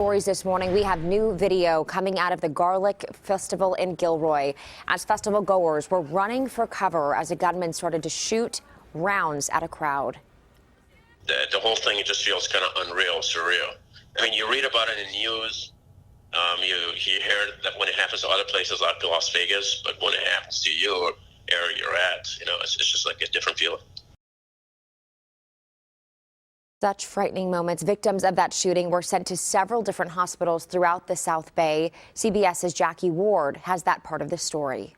Stories this morning. We have new video coming out of the Garlic Festival in Gilroy as festival goers were running for cover as a gunman started to shoot rounds at a crowd. The whole thing, it just feels kind of unreal, surreal. I mean, you read about it in the news, you hear that when it happens to other places like Las Vegas, but when it happens to you or area you're at, it's just like a different feeling. Such frightening moments. Victims of that shooting were sent to several different hospitals throughout the South Bay. CBS's Jackie Ward has that part of the story.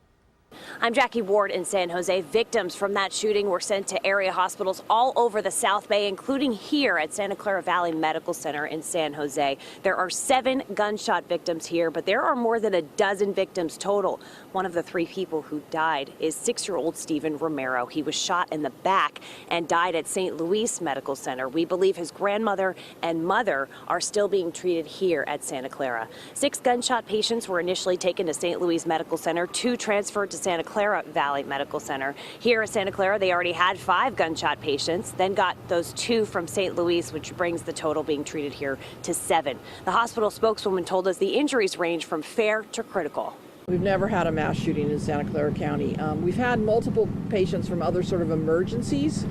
I'm Jackie Ward in San Jose. Victims from that shooting were sent to area hospitals all over the South Bay, including here at Santa Clara Valley Medical Center in San Jose. There are 7 gunshot victims here, but there are more than a dozen victims total. One of the 3 people who died is 6-year-old Stephen Romero. He was shot in the back and died at St. Louis Medical Center. We believe his grandmother and mother are still being treated here at Santa Clara. 6 gunshot patients were initially taken to St. Louis Medical Center, 2 transferred to Santa Clara Valley Medical Center. Here at Santa Clara, they already had 5 gunshot patients, then got those 2 from St. Louis, which brings the total being treated here to 7. The hospital spokeswoman told us the injuries range from fair to critical. We've never had a mass shooting in Santa Clara County. We've had multiple patients from other sort of emergencies,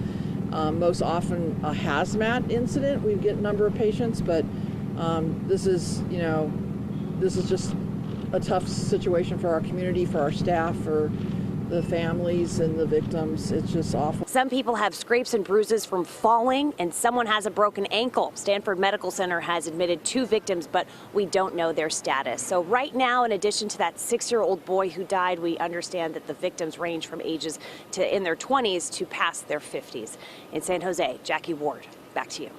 most often a hazmat incident. We get a number of patients, but this is just a tough situation for our community, for our staff, for the families and the victims. It's just awful. Some people have scrapes and bruises from falling, and someone has a broken ankle. Stanford Medical Center has admitted 2 victims, but we don't know their status. So right now, in addition to that 6-year-old boy who died, we understand that the victims range from ages to in their 20s to past their 50s. In San Jose, Jackie Ward, back to you.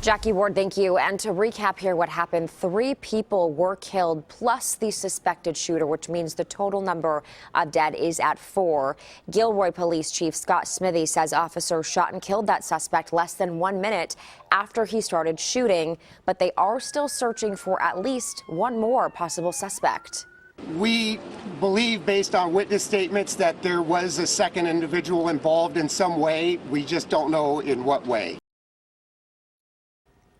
Jackie Ward, thank you. And to recap here what happened, 3 people were killed plus the suspected shooter, which means the total number of dead is at 4. Gilroy Police Chief Scot Smithee says officers shot and killed that suspect less than 1 minute after he started shooting, but they are still searching for at least one more possible suspect. We believe, based on witness statements, that there was a second individual involved in some way. We just don't know in what way.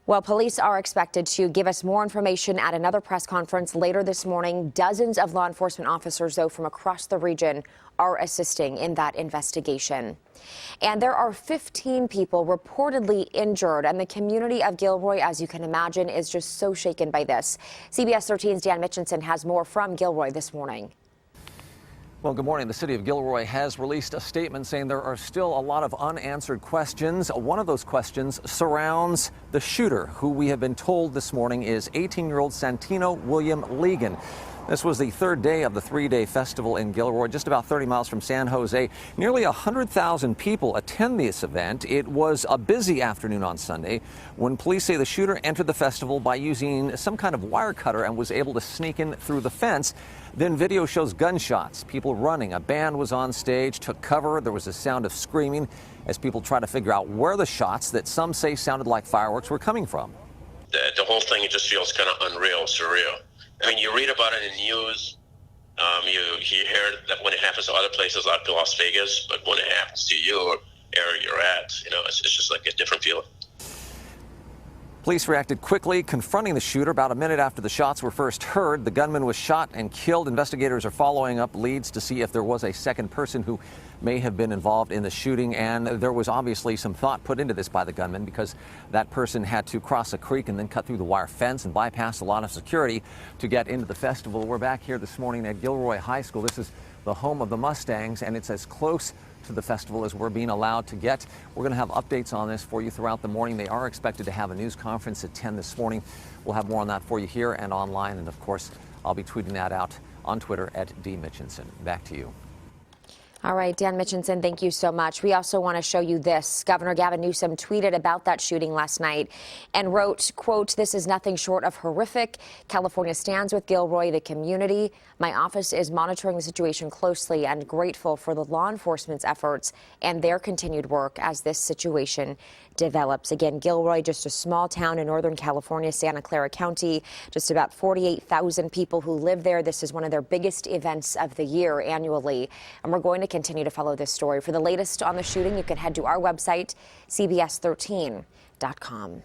Well, police are expected to give us more information at another press conference later this morning. Dozens of law enforcement officers, though, from across the region are assisting in that investigation. And there are 15 people reportedly injured, and the community of Gilroy, as you can imagine, is just so shaken by this. CBS 13's Dan Mitchinson has more from Gilroy this morning. Well, good morning. The city of Gilroy has released a statement saying there are still a lot of unanswered questions. One of those questions surrounds the shooter, who we have been told this morning is 18-year-old Santino William Legan. This was the 3rd day of the 3-day festival in Gilroy, just about 30 miles from San Jose. Nearly 100,000 people attend this event. It was a busy afternoon on Sunday when police say the shooter entered the festival by using some kind of wire cutter and was able to sneak in through the fence. Then video shows gunshots, people running. A band was on stage, took cover. There was a sound of screaming as people try to figure out where the shots that some say sounded like fireworks were coming from. The whole thing, it just feels kind of unreal, surreal. I mean, you read about it in the news, you hear that when it happens to other places like Las Vegas, but when it happens to you or area you're at, it's just like a different feeling. Police reacted quickly, confronting the shooter about a minute after the shots were first heard. The gunman was shot and killed. Investigators are following up leads to see if there was a second person who may have been involved in the shooting. And there was obviously some thought put into this by the gunman, because that person had to cross a creek and then cut through the wire fence and bypass a lot of security to get into the festival. We're back here this morning at Gilroy High School. This is the home of the Mustangs, and it's as close to the festival as we're being allowed to get. We're going to have updates on this for you throughout the morning. They are expected to have a news conference at 10 this morning. We'll have more on that for you here and online, and of course I'll be tweeting that out on Twitter at @DMitchinson. Back to you. All right, Dan Mitchinson, thank you so much. We also want to show you this. Governor Gavin Newsom tweeted about that shooting last night and wrote, quote, "This is nothing short of horrific. California stands with Gilroy, the community. My office is monitoring the situation closely and grateful for the law enforcement's efforts and their continued work as this situation develops." Again, Gilroy, just a small town in Northern California, Santa Clara County, just about 48,000 people who live there. This is one of their biggest events of the year annually, and we're going to continue to follow this story. For the latest on the shooting, you can head to our website, cbs13.com.